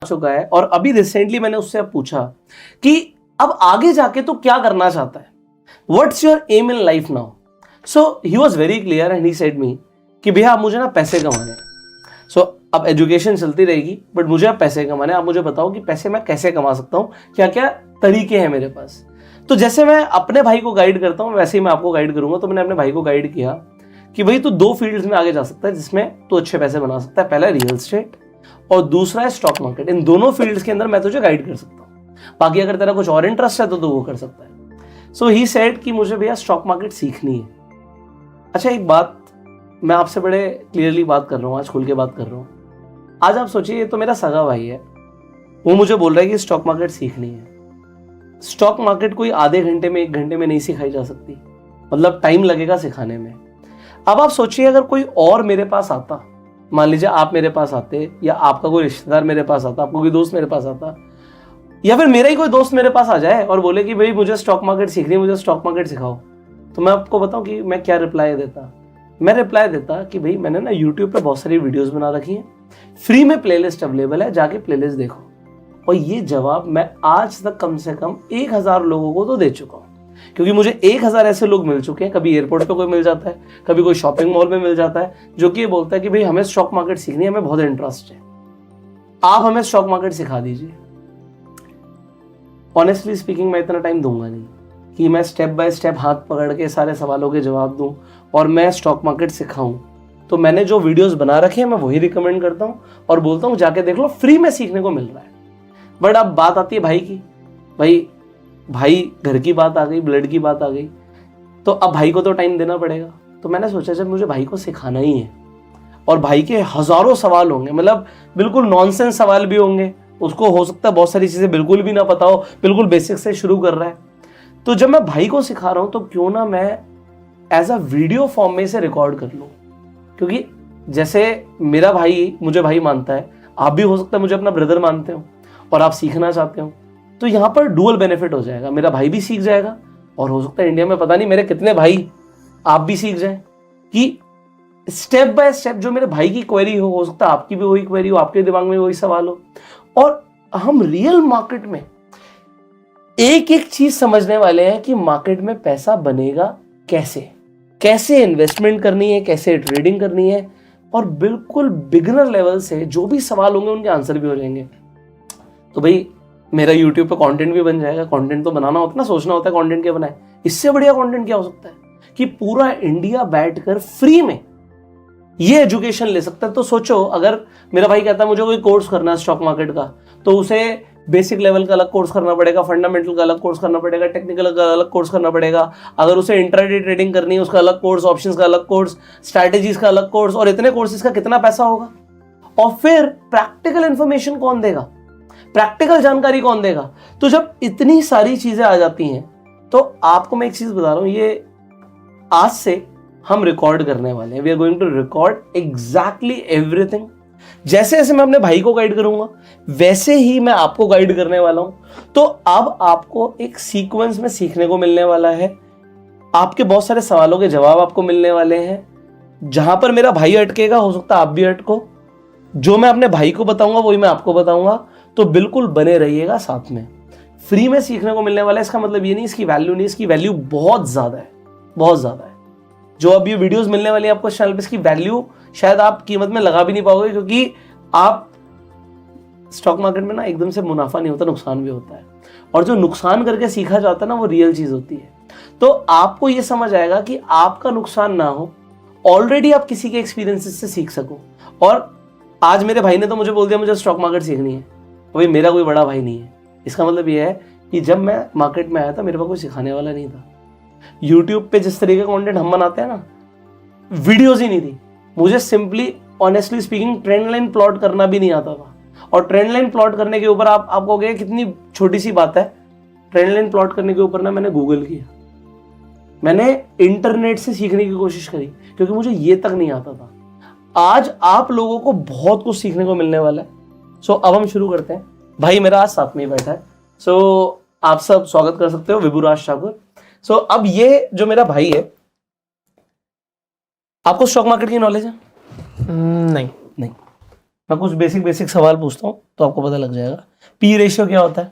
चुका है और अभी रिसेंटली मैंने उससे अब पूछा कि अब आगे जाके तो क्या करना चाहता है, what's your aim in life now. So he was very clear and he said me कि भैया आप मुझे ना पैसे कमाने हैं। सो अब एजुकेशन चलती रहेगी बट मुझे अब पैसे कमाने, आप मुझे बताओ कि पैसे मैं कैसे कमा सकता हूँ, क्या क्या तरीके हैं मेरे पास। तो जैसे मैं अपने भाई को गाइड करता हूँ वैसे ही मैं आपको गाइड करूंगा। तो मैंने अपने भाई को गाइड किया कि भाई तू दो फील्ड्स में आगे जा सकता है जिसमें तू अच्छे पैसे बना सकता है। पहला रियल एस्टेट और दूसरा है स्टॉक मार्केट। इन दोनों फील्ड्स के अंदर मैं तुझे गाइड कर सकता हूँ, बाकी अगर तेरा कुछ और इंटरेस्ट है तो तू वो कर सकता है। सो ही सेड कि मुझे भैया स्टॉक मार्केट सीखनी है। अच्छा एक बात मैं आपसे बड़े क्लियरली बात कर रहा हूँ, आज खुल के बात कर रहा हूँ। आज आप सोचिए ये तो मेरा सगा भाई है, वो मुझे बोल रहा है कि स्टॉक मार्केट सीखनी है। स्टॉक मार्केट कोई आधे घंटे में एक घंटे में नहीं सिखाई जा सकती, मतलब टाइम लगेगा सिखाने में। अब आप सोचिए अगर कोई और मेरे पास आता, मान लीजिए आप मेरे पास आते या आपका कोई रिश्तेदार मेरे पास आता, आपका कोई दोस्त मेरे पास आता, या फिर मेरा ही कोई दोस्त मेरे पास आ जाए और बोले कि भाई मुझे स्टॉक मार्केट सीखनी है, मुझे स्टॉक मार्केट सिखाओ, तो मैं आपको बताऊं कि मैं क्या रिप्लाई देता। मैं रिप्लाई देता कि भाई मैंने ना यूट्यूब पे बहुत सारी वीडियोस बना रखी हैं, फ्री में प्लेलिस्ट अवेलेबल है, जाके प्लेलिस्ट देखो। और ये जवाब मैं आज तक कम से कम 1000 लोगों को तो दे चुका हूँ, क्योंकि मुझे 1000 ऐसे लोग मिल चुके हैं। कभी एयरपोर्ट पे कोई मिल जाता है, कभी कोई शॉपिंग मॉल में मिल जाता है, जो कि ये बोलता है कि भाई हमें स्टॉक मार्केट सीखनी है, हमें बहुत इंटरेस्ट है, आप हमें स्टॉक मार्केट सिखा दीजिए। ऑनेस्टली स्पीकिंग मैं इतना टाइम दूंगा नहीं कि मैं स्टेप बाय स्टेप हाथ पकड़ के सारे सवालों के जवाब दूं और मैं स्टॉक मार्केट सिखाऊं। तो मैंने जो वीडियोस बना रखे हैं मैं वही रिकमेंड करता हूं और बोलता हूं जाके देख लो, फ्री में सीखने को मिल रहा है। बट अब बात आती है भाई की, भाई घर की बात आ गई, ब्लड की बात आ गई, तो अब भाई को तो टाइम देना पड़ेगा। तो मैंने सोचा जब मुझे भाई को सिखाना ही है और भाई के हजारों सवाल होंगे, मतलब बिल्कुल नॉनसेंस सवाल भी होंगे, उसको हो सकता है बहुत सारी चीजें बिल्कुल भी ना पता हो, बिल्कुल बेसिक से शुरू कर रहा है। तो जब मैं भाई को सिखा रहा हूं तो क्यों ना मैं एज अ वीडियो फॉर्म में इसे रिकॉर्ड कर लूं, क्योंकि जैसे मेरा भाई मुझे भाई मानता है, आप भी हो सकता है मुझे अपना ब्रदर मानते हो और आप सीखना चाहते हो, तो यहां पर डुअल बेनिफिट हो जाएगा। मेरा भाई भी सीख जाएगा और हो सकता है इंडिया में पता नहीं मेरे कितने भाई आप भी सीख जाए कि स्टेप बाय स्टेप जो मेरे भाई की क्वेरी हो सकता है आपकी भी वही क्वेरी हो, आपके दिमाग में वही सवाल हो। और हम रियल मार्केट में एक एक चीज समझने वाले हैं कि मार्केट में पैसा बनेगा कैसे, कैसे इन्वेस्टमेंट करनी है, कैसे ट्रेडिंग करनी है, और बिल्कुल बिगिनर लेवल से जो भी सवाल होंगे उनके आंसर भी हो जाएंगे। तो भाई मेरा यूट्यूब पे कंटेंट भी बन जाएगा। कंटेंट तो बनाना होता है ना, सोचना होता है कंटेंट क्या बनाए। इससे बढ़िया कंटेंट क्या हो सकता है कि पूरा इंडिया बैठकर फ्री में ये एजुकेशन ले सकता है। तो सोचो अगर मेरा भाई कहता है मुझे कोई कोर्स करना है स्टॉक मार्केट का, तो उसे बेसिक लेवल का अलग कोर्स करना पड़ेगा, फंडामेंटल का अलग कोर्स करना पड़ेगा, टेक्निकल का अलग कोर्स करना पड़ेगा। अगर उसे इंट्राडे ट्रेडिंग करनी है उसका अलग कोर्स, ऑप्शंस का अलग कोर्स, स्ट्रैटेजीज का अलग कोर्स, और इतने कोर्सेज का कितना पैसा होगा। और फिर प्रैक्टिकल इंफॉर्मेशन कौन देगा, प्रैक्टिकल जानकारी कौन देगा। तो जब इतनी सारी चीजें आ जाती हैं तो आपको मैं एक चीज बता रहा हूं, ये आज से हम रिकॉर्ड करने वाले हैं। We are going to record exactly everything. जैसे जैसे मैं अपने भाई को गाइड करूंगा वैसे ही मैं आपको गाइड करने वाला हूं। तो अब आपको एक सीक्वेंस में सीखने को मिलने वाला है, आपके बहुत सारे सवालों के जवाब आपको मिलने वाले हैं। जहां पर मेरा भाई अटकेगा हो सकता है आप भी अटको, जो मैं अपने भाई को बताऊंगा वही मैं आपको बताऊंगा। तो बिल्कुल बने रहिएगा साथ में, फ्री में सीखने को मिलने वाला है। इसका मतलब ये नहीं इसकी वैल्यू नहीं, इसकी वैल्यू बहुत ज्यादा है, बहुत ज्यादा है। जो अब ये वीडियोस मिलने वाली है आपको चैनल पे, इसकी वैल्यू शायद आप कीमत में लगा भी नहीं पाओगे, क्योंकि आप स्टॉक मार्केट में ना एकदम से मुनाफा नहीं होता, नुकसान भी होता है। और जो नुकसान करके सीखा जाता है ना वो रियल चीज होती है। तो आपको ये समझ आएगा कि आपका नुकसान ना हो, ऑलरेडी आप किसी के एक्सपीरियंसेस से सीख सको। और आज मेरे भाई ने तो मुझे बोल दिया मुझे स्टॉक मार्केट सीखनी है, भाई मेरा कोई बड़ा भाई नहीं है। इसका मतलब ये है कि जब मैं मार्केट में आया था मेरे पास कोई सिखाने वाला नहीं था। यूट्यूब पे जिस तरीके का कंटेंट हम बनाते हैं ना, वीडियोस ही नहीं थी। मुझे simply honestly speaking trend line plot करना भी नहीं आता था। और ट्रेंड लाइन प्लॉट करने के ऊपर आप कहोगे कितनी छोटी सी बात है। ट्रेंड लाइन प्लॉट करने के ऊपर ना मैंने गूगल किया, मैंने इंटरनेट से सीखने की कोशिश करी, क्योंकि मुझे ये तक नहीं आता था। आज आप लोगों को बहुत कुछ सीखने को मिलने वाला है। सो अब हम शुरू करते हैं। भाई मेरा आज साथ में ही बैठा है, सो आप सब स्वागत कर सकते हो, विभुराज ठाकुर। सो अब ये जो मेरा भाई है, आपको स्टॉक मार्केट की नॉलेज है? नहीं। मैं कुछ बेसिक सवाल पूछता हूँ तो आपको पता लग जाएगा। पी रेशियो क्या होता है?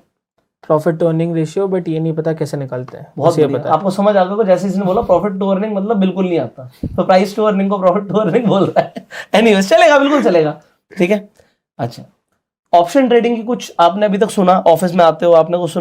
Profit to earning ratio, but ये नहीं पता कैसे निकालते हैं। बहुत बस ये बढ़िया, पता है। आपको समझ आ गया। जैसे इसने बोला प्रॉफिट टू अर्निंग मतलब बिल्कुल नहीं आता, तो प्राइस टू अर्निंग को प्रॉफिट टू अर्निंग बोल रहा है। एनीवेज चलेगा, बिल्कुल चलेगा, ठीक है। अच्छा, ऑप्शन ट्रेडिंग की कुछ आपने अभी तक सुना? ऑफिस में आते हो आपने कुछ सुना